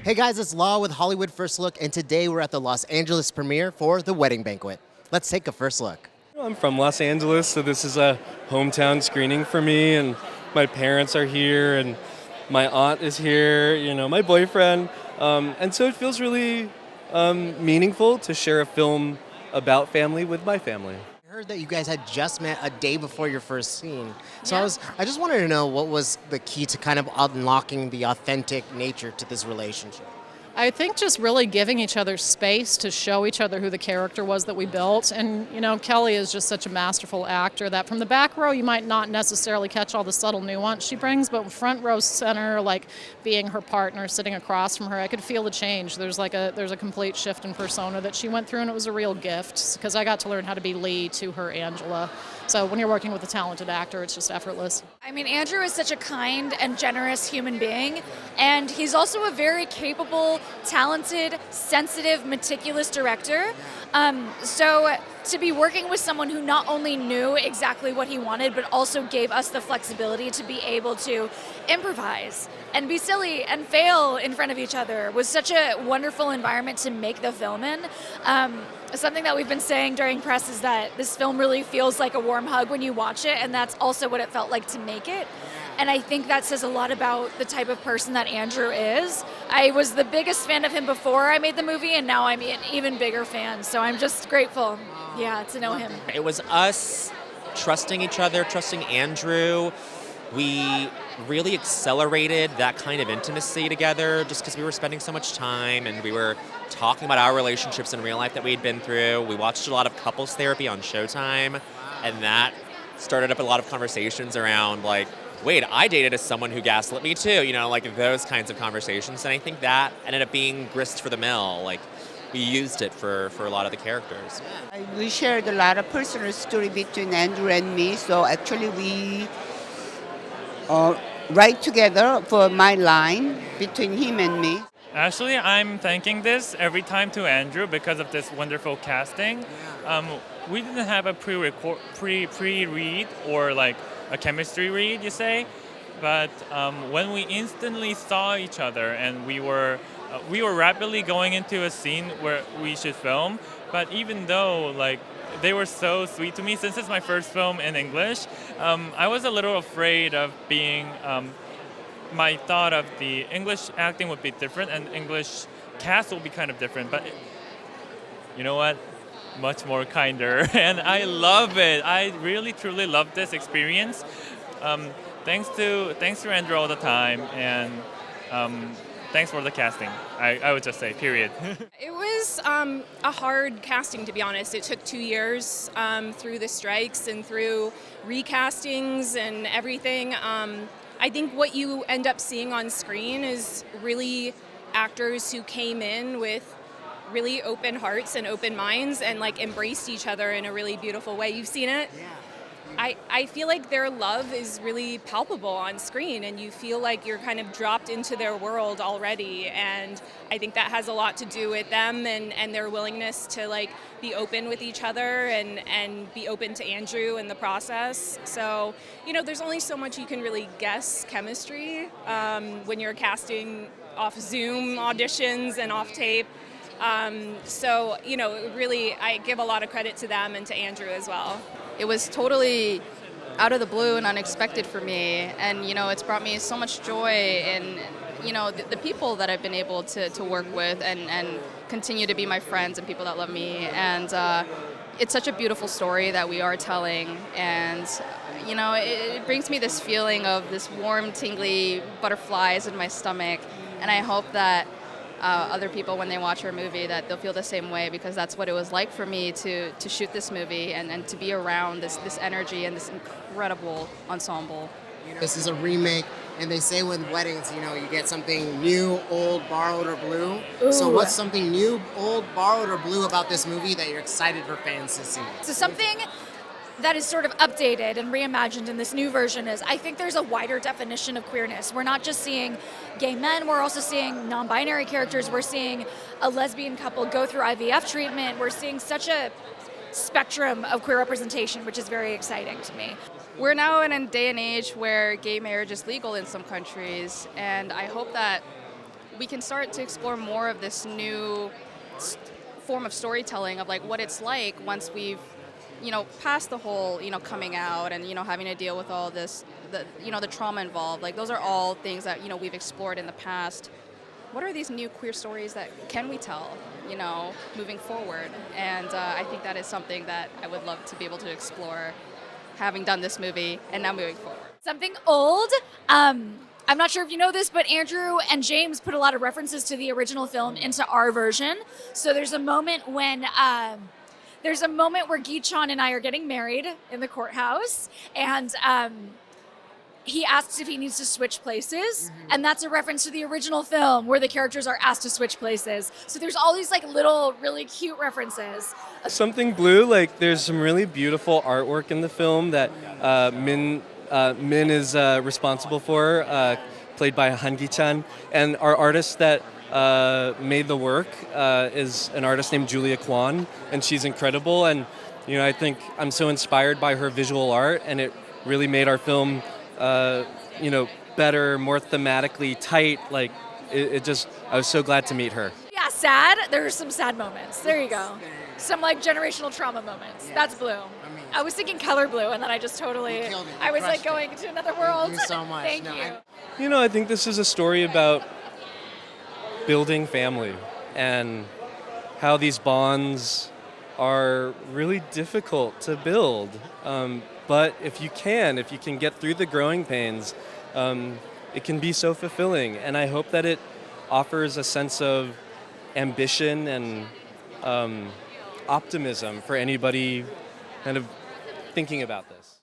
Hey guys, it's Law with Hollywood First Look, and today we're at the Los Angeles premiere for The Wedding Banquet. Let's take a first look. I'm from Los Angeles, so this is a hometown screening for me, and my parents are here, and my aunt is here, my boyfriend, and so it feels really meaningful to share a film about family with my family. I heard that you guys had just met a day before your first scene. So Yeah. I just wanted to know what was the key to kind of unlocking the authentic nature to this relationship. I think just really giving each other space to show each other who the character was that we built. And, Kelly is just such a masterful actor that from the back row, you might not necessarily catch all the subtle nuance she brings, but front row center, like being her partner, sitting across from her, I could feel the change. There's a complete shift in persona that she went through, and it was a real gift because I got to learn how to be Lee to her Angela. So when you're working with a talented actor, it's just effortless. I mean, Andrew is such a kind and generous human being, and he's also a very capable, talented, sensitive, meticulous director. So to be working with someone who not only knew exactly what he wanted, but also gave us the flexibility to be able to improvise and be silly and fail in front of each other was such a wonderful environment to make the film in. Something that we've been saying during press is that this film really feels like a warm hug when you watch it, and that's also what it felt like to make it. And I think that says a lot about the type of person that Andrew is. I was the biggest fan of him before I made the movie, and now I'm an even bigger fan. So I'm just grateful, to know him. It was us trusting each other, trusting Andrew. We really accelerated that kind of intimacy together just because we were spending so much time and we were talking about our relationships in real life that we had been through. We watched a lot of couples therapy on Showtime, and that started up a lot of conversations around wait, I dated someone who gaslit me too, those kinds of conversations. And I think that ended up being grist for the mill. We used it for a lot of the characters. We shared a lot of personal story between Andrew and me, so actually we write together for my line between him and me. Actually, I'm thanking this every time to Andrew because of this wonderful casting. We didn't have a pre-read or a chemistry read, you say, but when we instantly saw each other and we were rapidly going into a scene where we should film, but even though they were so sweet to me, since it's my first film in English, I was a little afraid of being, my thought of the English acting would be different and English cast will be kind of different, but you know what? Much more kinder, and I love it. I really truly love this experience. Thanks to Andrew all the time, and thanks for the casting. I would just say, period. It was a hard casting, to be honest. It took 2 years through the strikes and through recastings and everything. I think what you end up seeing on screen is really actors who came in with really open hearts and open minds and embraced each other in a really beautiful way. You've seen it? Yeah. I feel like their love is really palpable on screen, and you feel like you're kind of dropped into their world already, and I think that has a lot to do with them and their willingness to be open with each other and be open to Andrew in the process. So, there's only so much you can really guess chemistry when you're casting off Zoom auditions and off tape. So, really, I give a lot of credit to them and to Andrew as well. It was totally out of the blue and unexpected for me, and it's brought me so much joy in the people that I've been able to work with and continue to be my friends and people that love me, and it's such a beautiful story that we are telling, and it brings me this feeling of this warm, tingly butterflies in my stomach, and I hope that other people, when they watch our movie, that they'll feel the same way, because that's what it was like for me to shoot this movie and to be around this energy and this incredible ensemble. This is a remake, and they say with weddings, you get something new, old, borrowed, or blue. Ooh. So what's something new, old, borrowed, or blue about this movie that you're excited for fans to see? So something that is sort of updated and reimagined in this new version is I think there's a wider definition of queerness. We're not just seeing gay men, we're also seeing non-binary characters, we're seeing a lesbian couple go through IVF treatment, we're seeing such a spectrum of queer representation, which is very exciting to me. We're now in a day and age where gay marriage is legal in some countries, and I hope that we can start to explore more of this new form of storytelling of like what it's like once we've, passed the whole, coming out and, having to deal with all this, the trauma involved. Like those are all things that, we've explored in the past. What are these new queer stories that can we tell, moving forward? And I think that is something that I would love to be able to explore, having done this movie and now moving forward. Something old. I'm not sure if you know this, but Andrew and James put a lot of references to the original film into our version. So there's a moment when Gi-chan and I are getting married in the courthouse, and he asks if he needs to switch places, and that's a reference to the original film where the characters are asked to switch places. So there's all these like little really cute references. Something Blue, like there's some really beautiful artwork in the film that Min is responsible for, played by Han Gi-chan, and our artist that made the work is an artist named Julia Kwan, and she's incredible. And I think I'm so inspired by her visual art, and it really made our film better, more thematically tight. Like I was so glad to meet her. Yeah, sad. There's some sad moments. There you go. Some like generational trauma moments. That's Blue. I was thinking Color Blue, and then I just totally, I was like going to another world. Thank you so much. Thank you. I think this is a story about building family and how these bonds are really difficult to build. But if you can get through the growing pains, it can be so fulfilling. And I hope that it offers a sense of ambition and optimism for anybody kind of thinking about this.